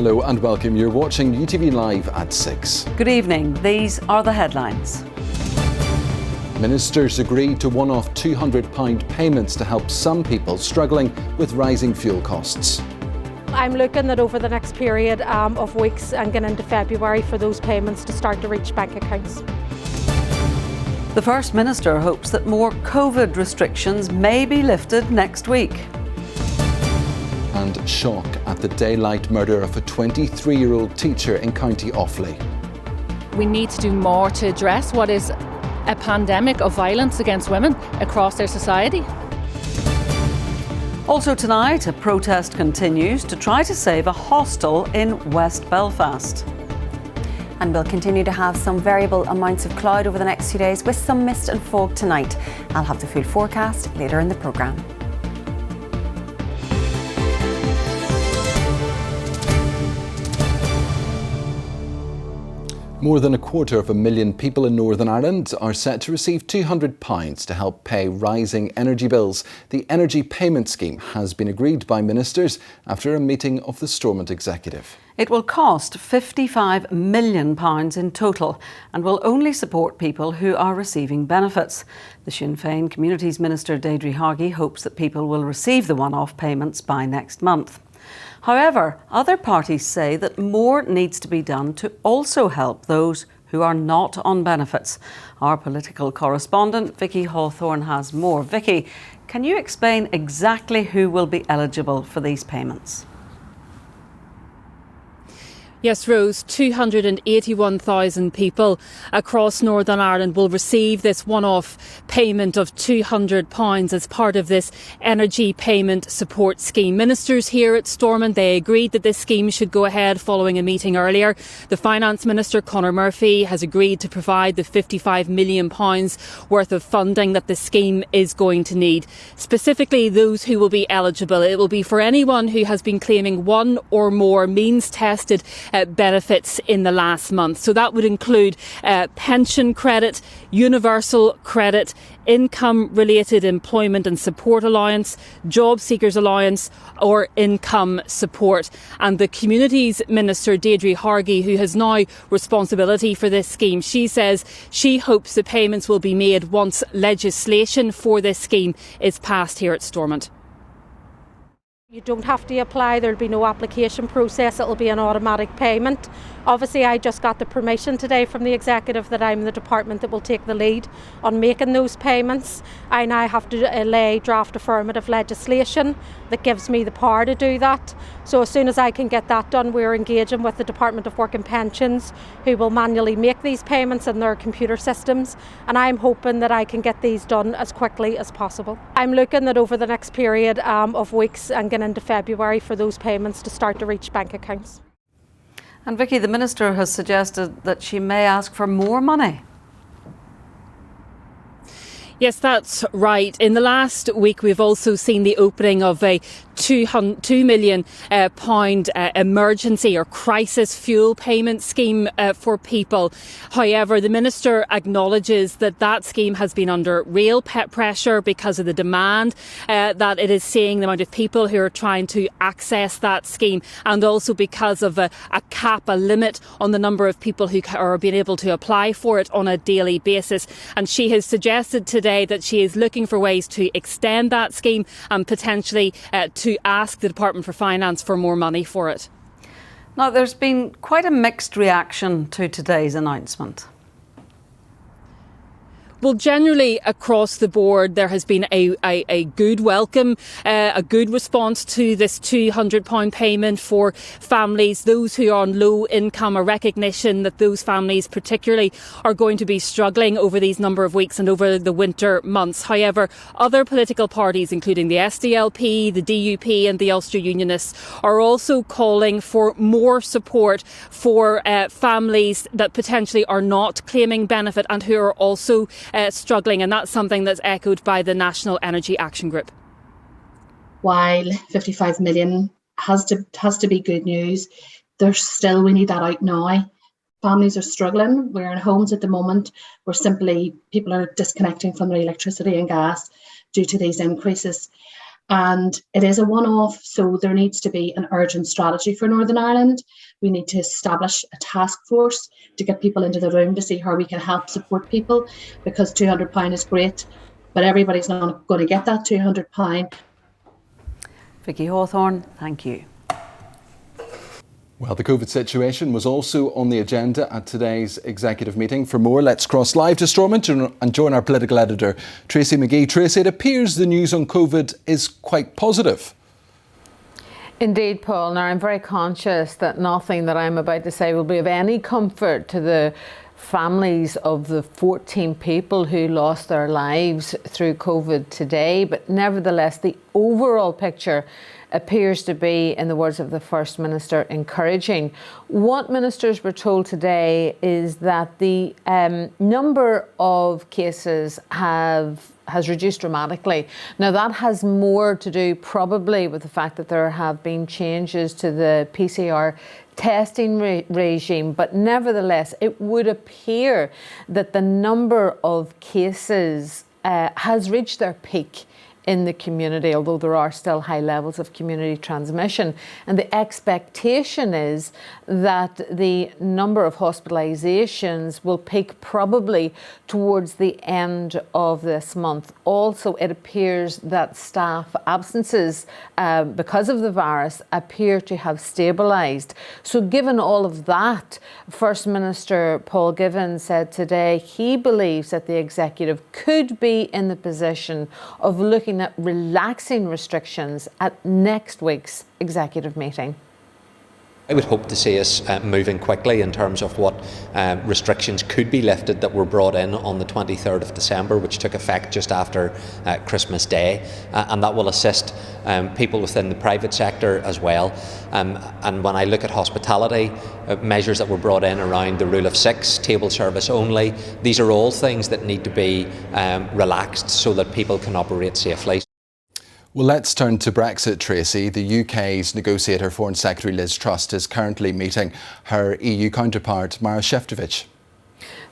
Hello and welcome. You're watching UTV Live at 6. Good evening. These are the headlines. Ministers agreed to one-off £200 payments to help some people struggling with rising fuel costs. I'm looking at over the next period of weeks and getting into February for those payments to start to reach bank accounts. The First Minister hopes that more COVID restrictions may be lifted next week. And shock at the daylight murder of a 23-year-old teacher in County Offaly. We need to do more to address what is a pandemic of violence against women across our society. Also tonight, a protest continues to try to save a hostel in West Belfast. And we'll continue to have some variable amounts of cloud over the next few days with some mist and fog tonight. I'll have the full forecast later in the programme. More than 250,000 people in Northern Ireland are set to receive £200 to help pay rising energy bills. The Energy Payment Scheme has been agreed by ministers after a meeting of the Stormont Executive. It will cost £55 million in total and will only support people who are receiving benefits. The Sinn Féin Communities Minister Deirdre Hargey hopes that people will receive the one-off payments by next month. However, other parties say that more needs to be done to also help those who are not on benefits. Our political correspondent Vicky Hawthorne has more. Vicky, can you explain exactly who will be eligible for these payments? Yes, Rose, 281,000 people across Northern Ireland will receive this one-off payment of £200 as part of this Energy Payment Support Scheme. Ministers here at Stormont, they agreed that this scheme should go ahead following a meeting earlier. The Finance Minister, Conor Murphy, has agreed to provide the £55 million worth of funding that the scheme is going to need. Specifically, those who will be eligible. It will be for anyone who has been claiming one or more means-tested benefits in the last month. So that would include pension credit, universal credit, income-related employment and support allowance, job seekers allowance or income support. And the Communities Minister, Deirdre Hargey, who has now responsibility for this scheme, she says she hopes the payments will be made once legislation for this scheme is passed here at Stormont. You don't have to apply, there'll be no application process, it'll be an automatic payment. Obviously, I just got the permission today from the executive that I'm the department that will take the lead on making those payments. I now have to lay draft affirmative legislation that gives me the power to do that. So as soon as I can get that done, we're engaging with the Department of Work and Pensions, who will manually make these payments in their computer systems. And I'm hoping that I can get these done as quickly as possible. I'm looking at over the next period of weeks and getting into February for those payments to start to reach bank accounts. And Vicky, the Minister has suggested that she may ask for more money. Yes, that's right. In the last week, we've also seen the opening of a £2 million emergency or crisis fuel payment scheme for people. However, the Minister acknowledges that that scheme has been under real pressure because of the demand that it is seeing, the amount of people who are trying to access that scheme, and also because of a cap, a limit on the number of people who are being able to apply for it on a daily basis. And she has suggested today that she is looking for ways to extend that scheme and potentially to ask the Department for Finance for more money for it. Now, there's been quite a mixed reaction to today's announcement. Well, generally across the board, there has been a good welcome, a good response to this £200 payment for families, those who are on low income, a recognition that those families particularly are going to be struggling over these number of weeks and over the winter months. However, other political parties, including the SDLP, the DUP and the Ulster Unionists, are also calling for more support for families that potentially are not claiming benefit and who are also struggling, and that's something that's echoed by the National Energy Action Group. While 55 million has to be good news, we need that out now. Families are struggling. We're in homes at the moment where simply people are disconnecting from their electricity and gas due to these increases. And it is a one-off, so there needs to be an urgent strategy for Northern Ireland. We need to establish a task force to get people into the room to see how we can help support people, because £200 is great, but everybody's not going to get that £200. Vicky Hawthorne, thank you. Well, the COVID situation was also on the agenda at today's executive meeting. For more, let's cross live to Stormont and join our political editor, Tracy McGee. Tracy, it appears the news on COVID is quite positive. Indeed, Paul. Now, I'm very conscious that nothing that I'm about to say will be of any comfort to the families of the 14 people who lost their lives through COVID today. But nevertheless, the overall picture appears to be, in the words of the First Minister, encouraging. What ministers were told today is that the number of cases has reduced dramatically. Now, that has more to do probably with the fact that there have been changes to the PCR testing regime, but nevertheless, it would appear that the number of cases has reached their peak in the community, although there are still high levels of community transmission. And the expectation is that the number of hospitalisations will peak probably towards the end of this month. Also, it appears that staff absences because of the virus appear to have stabilised. So given all of that, First Minister Paul Givan said today he believes that the executive could be in the position of looking at relaxing restrictions at next week's executive meeting. I would hope to see us moving quickly in terms of what restrictions could be lifted that were brought in on the 23rd of December, which took effect just after Christmas Day, and that will assist people within the private sector as well. And when I look at hospitality, measures that were brought in around the rule of six, table service only, these are all things that need to be relaxed so that people can operate safely. Well, let's turn to Brexit, Tracy. The UK's negotiator, Foreign Secretary Liz Truss, is currently meeting her EU counterpart, Maros Šefčovič.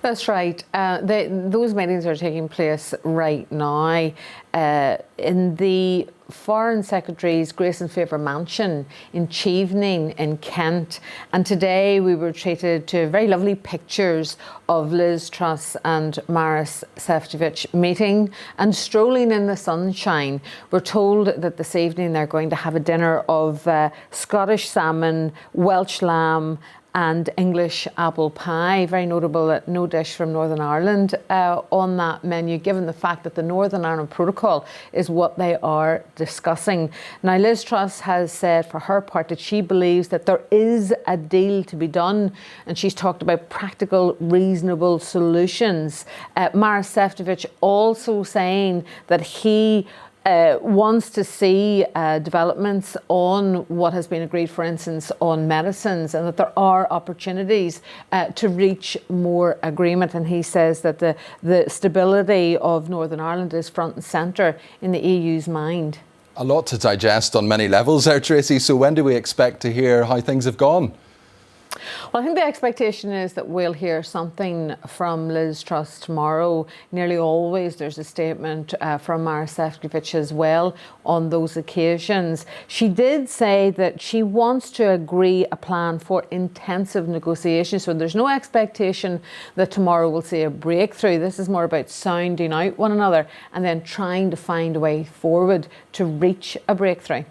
That's right. Those meetings are taking place right now in the Foreign Secretary's Grace and Favour mansion in Chevening in Kent. And today we were treated to very lovely pictures of Liz Truss and Maros Šefčovič meeting and strolling in the sunshine. We're told that this evening they're going to have a dinner of Scottish salmon, Welsh lamb and English apple pie. Very notable that no dish from Northern Ireland on that menu, given the fact that the Northern Ireland Protocol is what they are discussing. Now, Liz Truss has said for her part that she believes that there is a deal to be done, and she's talked about practical, reasonable solutions. Maros Šefčovič also saying that he wants to see developments on what has been agreed, for instance, on medicines, and that there are opportunities to reach more agreement. And he says that the stability of Northern Ireland is front and centre in the EU's mind. A lot to digest on many levels there, Tracy. So when do we expect to hear how things have gone? Well, I think the expectation is that we'll hear something from Liz Truss tomorrow. Nearly always there's a statement from Maros Šefčovič as well on those occasions. She did say that she wants to agree a plan for intensive negotiations, so there's no expectation that tomorrow we'll see a breakthrough. This is more about sounding out one another and then trying to find a way forward to reach a breakthrough.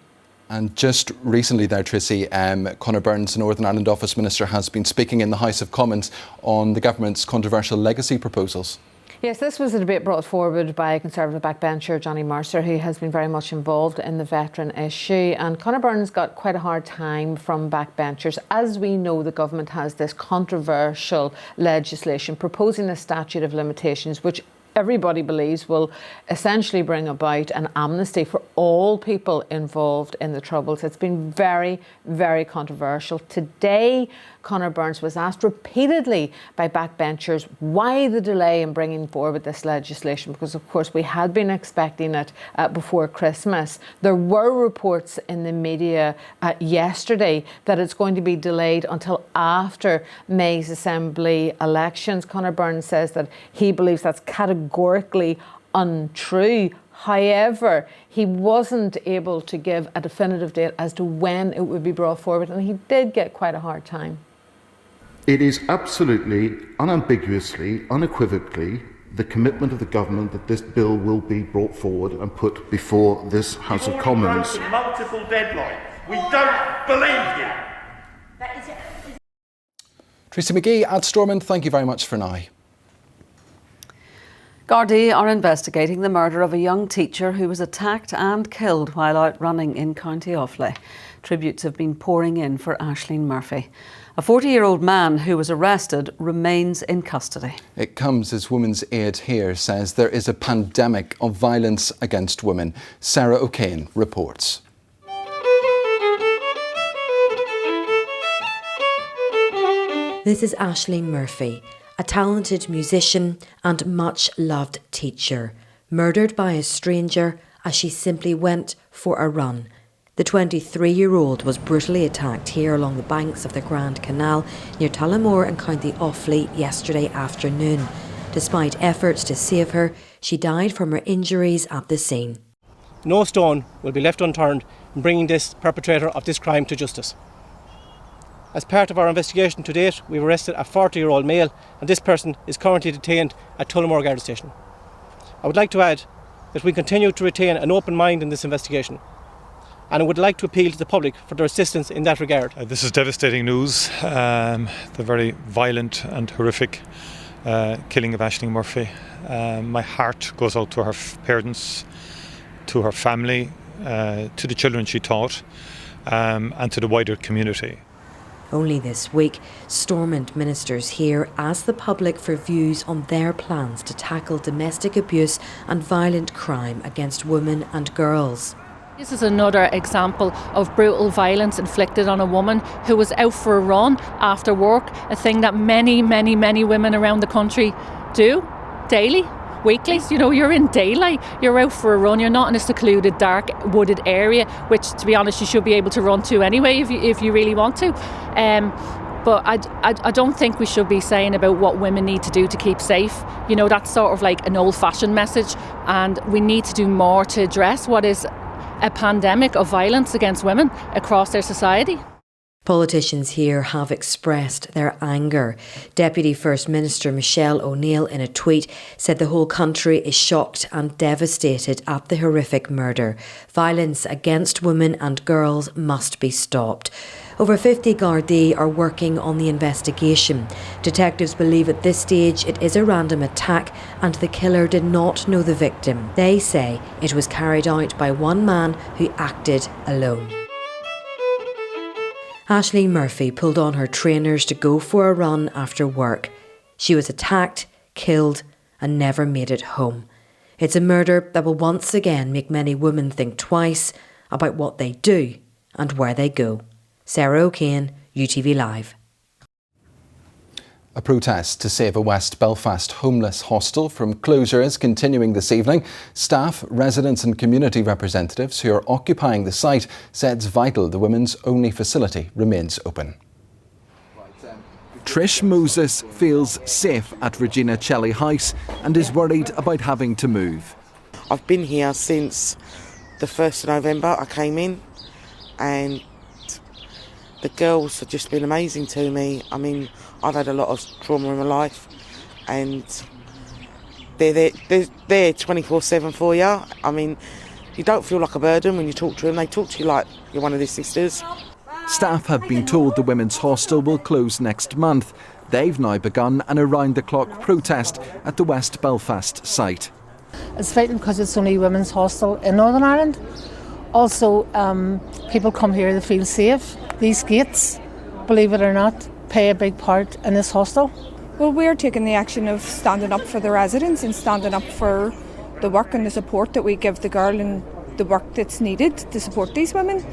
And just recently there, Tracy, Conor Byrne's Northern Ireland Office Minister has been speaking in the House of Commons on the government's controversial legacy proposals. Yes, this was a debate brought forward by Conservative backbencher Johnny Mercer, who has been very much involved in the veteran issue. And Conor Byrne's got quite a hard time from backbenchers. As we know, the government has this controversial legislation proposing a statute of limitations, which everybody believes will essentially bring about an amnesty for all people involved in the Troubles. It's been very, very controversial. Today, Conor Byrne was asked repeatedly by backbenchers why the delay in bringing forward this legislation, because of course we had been expecting it before Christmas. There were reports in the media yesterday that it's going to be delayed until after May's Assembly elections. Conor Byrne says that he believes that's categorically untrue. However, he wasn't able to give a definitive date as to when it would be brought forward, and he did get quite a hard time. It is absolutely, unambiguously, unequivocally the commitment of the government that this bill will be brought forward and put before this House of Commons. Multiple deadlines. We don't believe you. Tracy McGee at Stormont, thank you very much for now. Gardaí are investigating the murder of a young teacher who was attacked and killed while out running in County Offaly. Tributes have been pouring in for Aisling Murphy. A 40-year-old man who was arrested remains in custody. It comes as Women's Aid here says there is a pandemic of violence against women. Sarah O'Kane reports. This is Aisling Murphy, a talented musician and much-loved teacher, murdered by a stranger as she simply went for a run. The 23-year-old was brutally attacked here along the banks of the Grand Canal near Tullamore in County Offaly yesterday afternoon. Despite efforts to save her, she died from her injuries at the scene. No stone will be left unturned in bringing this perpetrator of this crime to justice. As part of our investigation to date, we've arrested a 40-year-old male, and this person is currently detained at Tullamore Guard Station. I would like to add that we continue to retain an open mind in this investigation, and I would like to appeal to the public for their assistance in that regard. This is devastating news, the very violent and horrific killing of Aisling Murphy. My heart goes out to her parents, to her family, to the children she taught, and to the wider community. Only this week, Stormont ministers here asked the public for views on their plans to tackle domestic abuse and violent crime against women and girls. This is another example of brutal violence inflicted on a woman who was out for a run after work, a thing that many women around the country do daily, weekly. You know, you're in daylight, you're out for a run, you're not in a secluded, dark, wooded area, which, to be honest, you should be able to run to anyway if you really want to. But I don't think we should be saying about what women need to do to keep safe. You know, that's sort of like an old-fashioned message, and we need to do more to address what is a pandemic of violence against women across their society. Politicians here have expressed their anger. Deputy First Minister Michelle O'Neill, in a tweet, said the whole country is shocked and devastated at the horrific murder. Violence against women and girls must be stopped. Over 50 Gardaí are working on the investigation. Detectives believe at this stage it is a random attack and the killer did not know the victim. They say it was carried out by one man who acted alone. Aisling Murphy pulled on her trainers to go for a run after work. She was attacked, killed, and never made it home. It's a murder that will once again make many women think twice about what they do and where they go. Sarah O'Kane, UTV Live. A protest to save a West Belfast homeless hostel from closure is continuing this evening. Staff, residents and community representatives who are occupying the site said it's vital the women's only facility remains open. Trish Moses feels safe at Regina Celli House and is worried about having to move. I've been here since the 1st of November. I came in and the girls have just been amazing to me. I mean, I've had a lot of trauma in my life and they're there 24/7 for you. I mean, you don't feel like a burden when you talk to them. They talk to you like you're one of their sisters. Staff have been told the women's hostel will close next month. They've now begun an around-the-clock protest at the West Belfast site. It's vital because it's only a women's hostel in Northern Ireland. Also, people come here to feel safe. These gates, believe it or not, play a big part in this hostel. Well, we're taking the action of standing up for the residents and standing up for the work and the support that we give the girl and the work that's needed to support these women.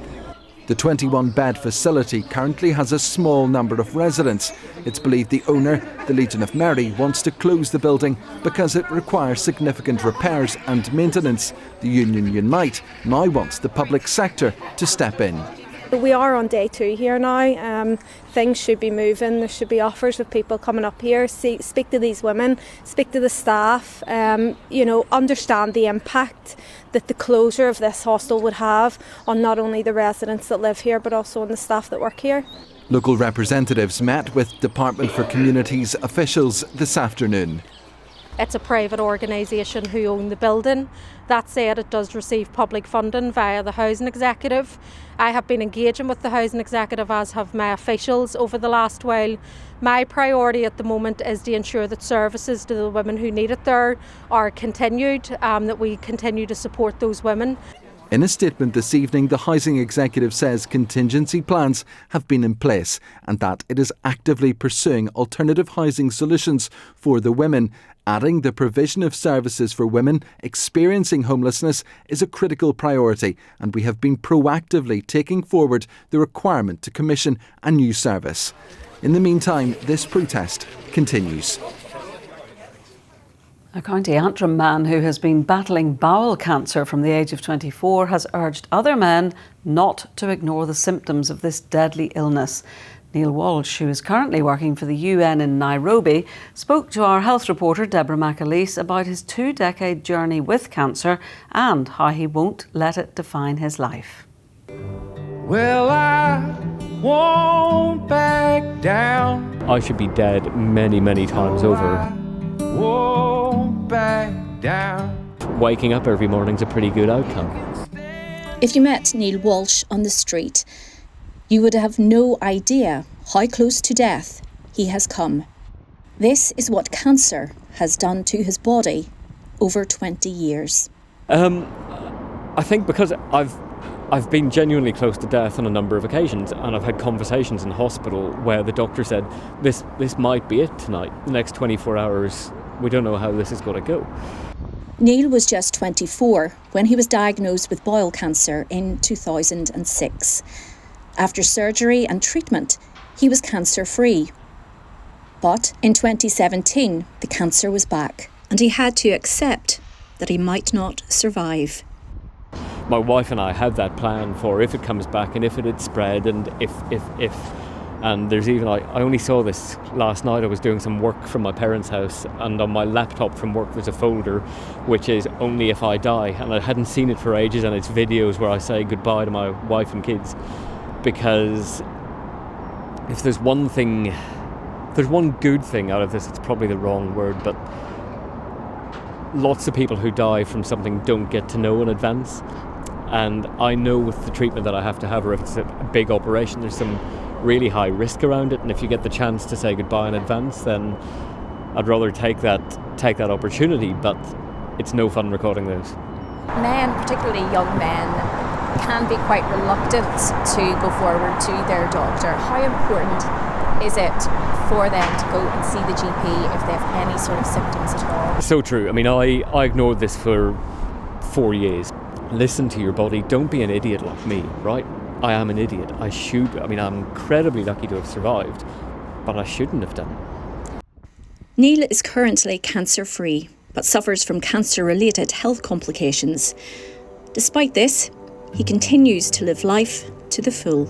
The 21-bed facility currently has a small number of residents. It's believed the owner, the Legion of Mary, wants to close the building because it requires significant repairs and maintenance. The union Unite now wants the public sector to step in. We are on day 2 here now. Things should be moving. There should be offers of people coming up here, speak to these women, speak to the staff, understand the impact that the closure of this hostel would have on not only the residents that live here but also on the staff that work here. Local representatives met with Department for Communities officials this afternoon. It's a private organisation who own the building. That said, it does receive public funding via the Housing Executive. I have been engaging with the Housing Executive, as have my officials, over the last while. My priority at the moment is to ensure that services to the women who need it there are continued, that we continue to support those women. In a statement this evening, the Housing Executive says contingency plans have been in place and that it is actively pursuing alternative housing solutions for the women, adding the provision of services for women experiencing homelessness is a critical priority, and we have been proactively taking forward the requirement to commission a new service. In the meantime, this protest continues. A County Antrim man who has been battling bowel cancer from the age of 24 has urged other men not to ignore the symptoms of this deadly illness. Neil Walsh, who is currently working for the UN in Nairobi, spoke to our health reporter Deborah McAleese about his 2-decade journey with cancer and how he won't let it define his life. Well, I won't back down. I should be dead many, many times over. Won't back down. Waking up every morning's a pretty good outcome. If you met Neil Walsh on the street, you would have no idea how close to death he has come. This is what cancer has done to his body over 20 years. I think because I've been genuinely close to death on a number of occasions, and I've had conversations in hospital where the doctor said, this might be it tonight. The next 24 hours, we don't know how this is going to go. Neil was just 24 when he was diagnosed with bowel cancer in 2006. After surgery and treatment, he was cancer-free. But in 2017, the cancer was back, and he had to accept that he might not survive. My wife and I had that plan for if it comes back and if it had spread and if. And there's even, I only saw this last night. I was doing some work from my parents' house, and on my laptop from work there's a folder which is only if I die. And I hadn't seen it for ages, and it's videos where I say goodbye to my wife and kids. Because if there's one good thing out of this, it's probably the wrong word, but lots of people who die from something don't get to know in advance. And I know with the treatment that I have to have, or if it's a big operation, there's some really high risk around it, and if you get the chance to say goodbye in advance, then I'd rather take that opportunity, but it's no fun recording those. Men, particularly young men, can be quite reluctant to go forward to their doctor. How important is it for them to go and see the GP if they have any sort of symptoms at all? So true. I mean, I ignored this for 4 years. Listen to your body. Don't be an idiot like me, right? I am an idiot. I'm incredibly lucky to have survived, but I shouldn't have done. Neil is currently cancer-free, but suffers from cancer-related health complications. Despite this, he continues to live life to the full.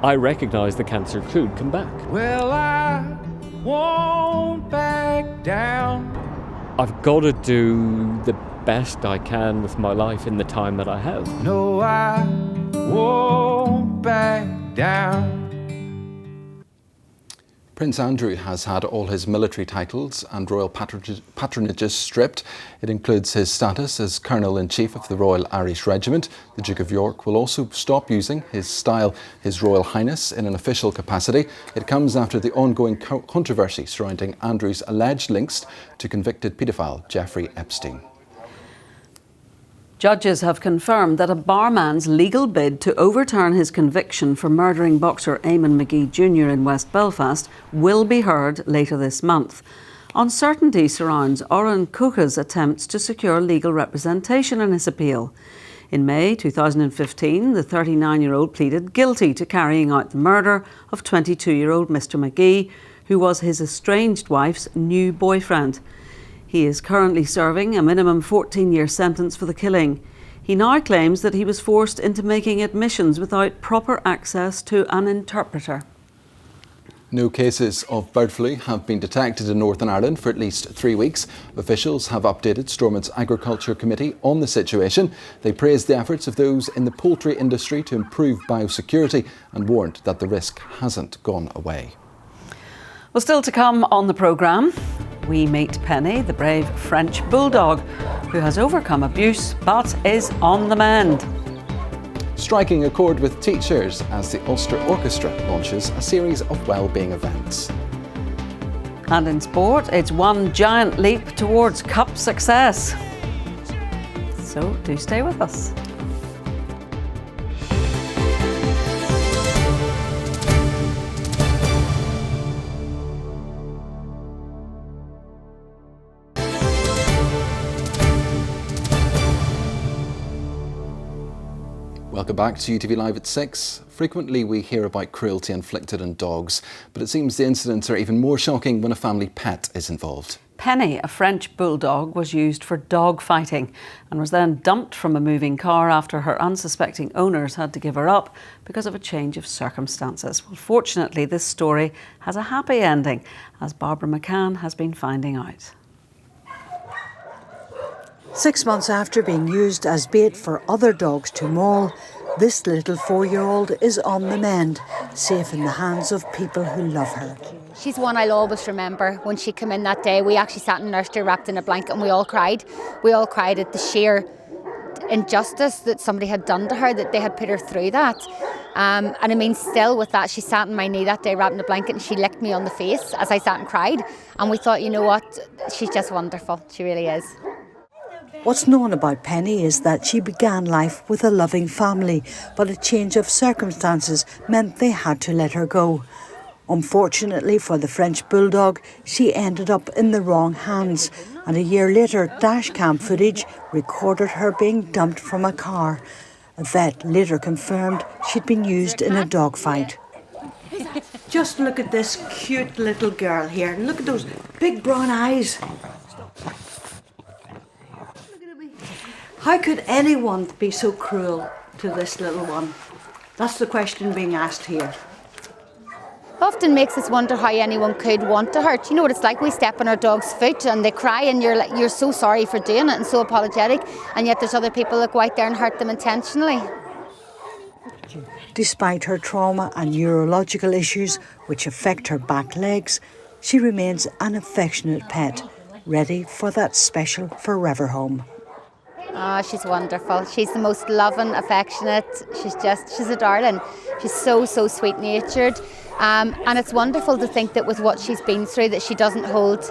I recognise the cancer could come back. Well, I won't back down. I've got to do the best I can with my life in the time that I have. No, I won't back down. Prince Andrew has had all his military titles and royal patronages stripped. It includes his status as Colonel-in-Chief of the Royal Irish Regiment. The Duke of York will also stop using his style, His Royal Highness, in an official capacity. It comes after the ongoing controversy surrounding Andrew's alleged links to convicted paedophile Jeffrey Epstein. Judges have confirmed that a barman's legal bid to overturn his conviction for murdering boxer Eamon McGee Jr. in West Belfast will be heard later this month. Uncertainty surrounds Oran Kuka's attempts to secure legal representation in his appeal. In May 2015, the 39-year-old pleaded guilty to carrying out the murder of 22-year-old Mr McGee, who was his estranged wife's new boyfriend. He is currently serving a minimum 14-year sentence for the killing. He now claims that he was forced into making admissions without proper access to an interpreter. No cases of bird flu have been detected in Northern Ireland for at least 3 weeks. Officials have updated Stormont's Agriculture Committee on the situation. They praised the efforts of those in the poultry industry to improve biosecurity and warned that the risk hasn't gone away. Well, still to come on the programme, we meet Penny, the brave French bulldog who has overcome abuse but is on the mend. Striking a chord with teachers as the Ulster Orchestra launches a series of wellbeing events. And in sport, it's one giant leap towards cup success. So do stay with us. Welcome back to UTV Live at 6. Frequently we hear about cruelty inflicted on dogs, but it seems the incidents are even more shocking when a family pet is involved. Penny, a French bulldog, was used for dog fighting and was then dumped from a moving car after her unsuspecting owners had to give her up because of a change of circumstances. Well, fortunately, this story has a happy ending, as Barbara McCann has been finding out. 6 months after being used as bait for other dogs to maul, this little 4-year-old is on the mend, safe in the hands of people who love her. She's one I'll always remember. When she came in that day, we actually sat in nursery wrapped in a blanket and we all cried. We all cried at the sheer injustice that somebody had done to her, that they had put her through that. And I mean, still with that, she sat on my knee that day wrapped in a blanket and she licked me on the face as I sat and cried. And we thought, you know what, she's just wonderful. She really is. What's known about Penny is that she began life with a loving family, but a change of circumstances meant they had to let her go. Unfortunately for the French bulldog, she ended up in the wrong hands, and a year later, dashcam footage recorded her being dumped from a car. A vet later confirmed she'd been used in a dogfight. Just look at this cute little girl here. Look at those big brown eyes. How could anyone be so cruel to this little one? That's the question being asked here. Often makes us wonder how anyone could want to hurt. You know what it's like, we step on our dog's foot and they cry and you're so sorry for doing it and so apologetic, and yet there's other people that go out there and hurt them intentionally. Despite her trauma and neurological issues which affect her back legs, she remains an affectionate pet, ready for that special forever home. Oh, she's wonderful. She's the most loving, affectionate. She's a darling. She's so sweet-natured. And it's wonderful to think that with what she's been through, that she doesn't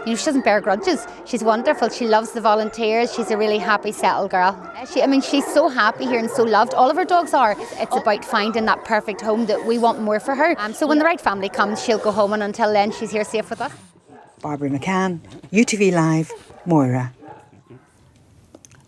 she doesn't bear grudges. She's wonderful. She loves the volunteers. She's a really happy, settled girl. She's so happy here and so loved. All of her dogs are. It's about finding that perfect home that we want more for her. So when the right family comes, she'll go home, and until then, she's here safe with us. Barbara McCann, UTV Live, Moira.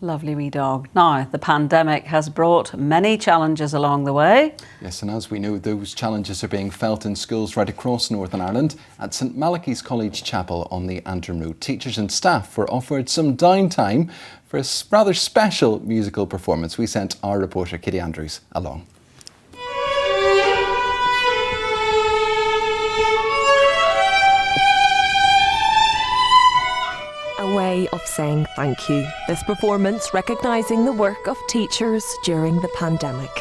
Lovely wee dog. Now, the pandemic has brought many challenges along the way. Yes, and as we know, those challenges are being felt in schools right across Northern Ireland. At St Malachy's College Chapel on the Antrim Road, teachers and staff were offered some downtime for a rather special musical performance. We sent our reporter Kitty Andrews along. A way of saying thank you. This performance recognising the work of teachers during the pandemic.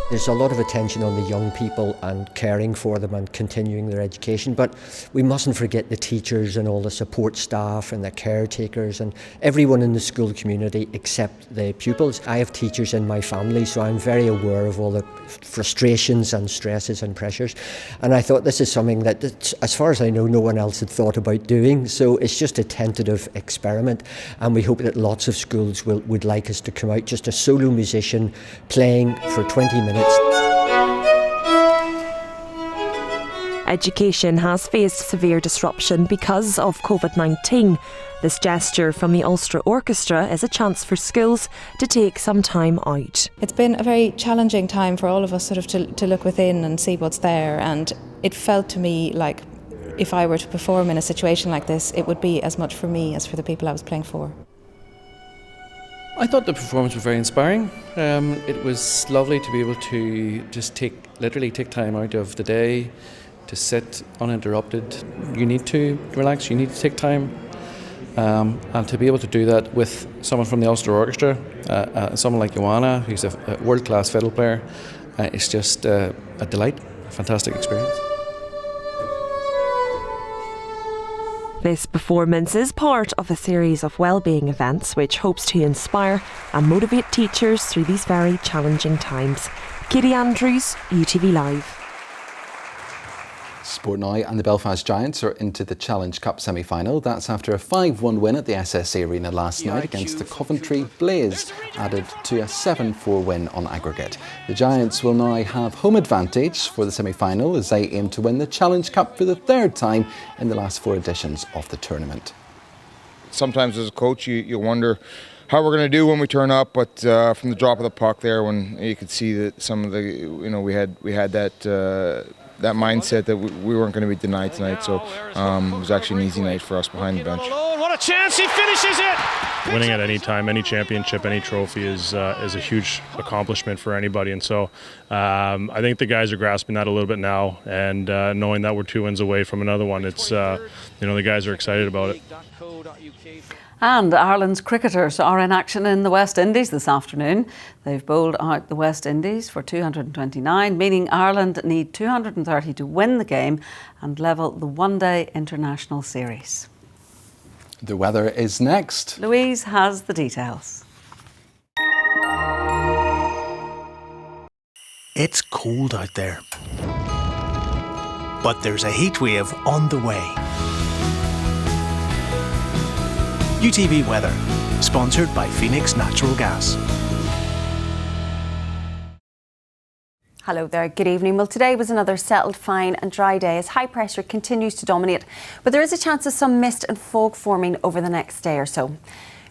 There's a lot of attention on the young people and caring for them and continuing their education, but we mustn't forget the teachers and all the support staff and the caretakers and everyone in the school community except the pupils. I have teachers in my family, so I'm very aware of all the frustrations and stresses and pressures, and I thought this is something that, as far as I know, no one else had thought about doing, so it's just a tentative experiment, and we hope that lots of schools would like us to come out, just a solo musician playing for 20 minutes. Education has faced severe disruption because of COVID-19. This gesture from the Ulster Orchestra is a chance for schools to take some time out. It's been a very challenging time for all of us sort of to look within and see what's there, and it felt to me like if I were to perform in a situation like this, it would be as much for me as for the people I was playing for. I thought the performance was very inspiring. It was lovely to be able to just literally take time out of the day to sit uninterrupted. You need to relax, you need to take time. And to be able to do that with someone from the Ulster Orchestra, someone like Joanna, who's a world-class fiddle player, it's just a delight, a fantastic experience. This performance is part of a series of wellbeing events which hopes to inspire and motivate teachers through these very challenging times. Katie Andrews, UTV Live. Sport now, and the Belfast Giants are into the Challenge Cup semi-final. That's after a 5-1 win at the SSE Arena last night against the Coventry Blaze, added to a 7-4 win on aggregate. The Giants will now have home advantage for the semi-final as they aim to win the Challenge Cup for the third time in the last 4 editions of the tournament. Sometimes as a coach you wonder how we're going to do when we turn up, but from the drop of the puck there, when you could see that some of the, we had that mindset that we weren't going to be denied tonight, so it was actually an easy night for us behind the bench. What a chance, he finishes it! Winning at any time, any championship, any trophy is a huge accomplishment for anybody, and so I think the guys are grasping that a little bit now, and knowing that we're 2 wins away from another one, it's the guys are excited about it. And Ireland's cricketers are in action in the West Indies this afternoon. They've bowled out the West Indies for 229, meaning Ireland need 230 to win the game and level the one-day international series. The weather is next. Louise has the details. It's cold out there, but there's a heatwave on the way. UTV Weather, sponsored by Phoenix Natural Gas. Hello there, good evening. Well, today was another settled, fine and dry day as high pressure continues to dominate, but there is a chance of some mist and fog forming over the next day or so.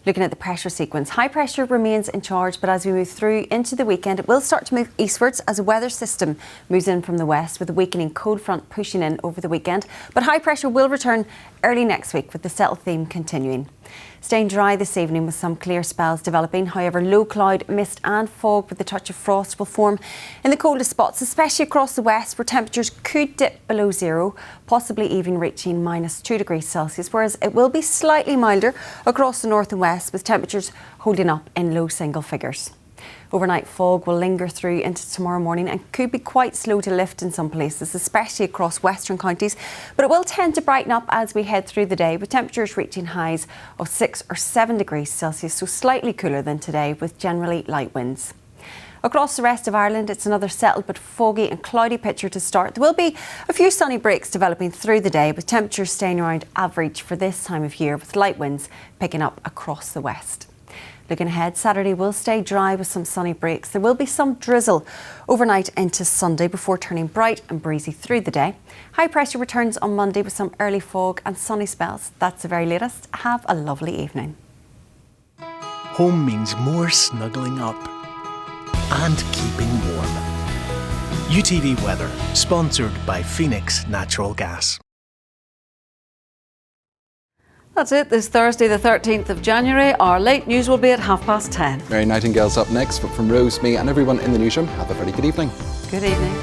Looking at the pressure sequence, high pressure remains in charge, but as we move through into the weekend, it will start to move eastwards as a weather system moves in from the west, with a weakening cold front pushing in over the weekend. But high pressure will return early next week, with the settled theme continuing. Staying dry this evening with some clear spells developing. However, low cloud, mist and fog with a touch of frost will form in the coldest spots, especially across the west, where temperatures could dip below zero, possibly even reaching -2 degrees Celsius, whereas it will be slightly milder across the north and west, with temperatures holding up in low single figures. Overnight fog will linger through into tomorrow morning and could be quite slow to lift in some places, especially across western counties, but it will tend to brighten up as we head through the day, with temperatures reaching highs of 6 or 7 degrees Celsius, so slightly cooler than today, with generally light winds. Across the rest of Ireland, it's another settled but foggy and cloudy picture to start. There will be a few sunny breaks developing through the day, with temperatures staying around average for this time of year, with light winds picking up across the west. Looking ahead, Saturday will stay dry with some sunny breaks. There will be some drizzle overnight into Sunday before turning bright and breezy through the day. High pressure returns on Monday with some early fog and sunny spells. That's the very latest. Have a lovely evening. Home means more snuggling up and keeping warm. UTV Weather, sponsored by Phoenix Natural Gas. That's it this Thursday the 13th of January. Our late news will be at 10:30. Mary Nightingale's up next, but from Rose, me and everyone in the newsroom, have a very good evening. Good evening.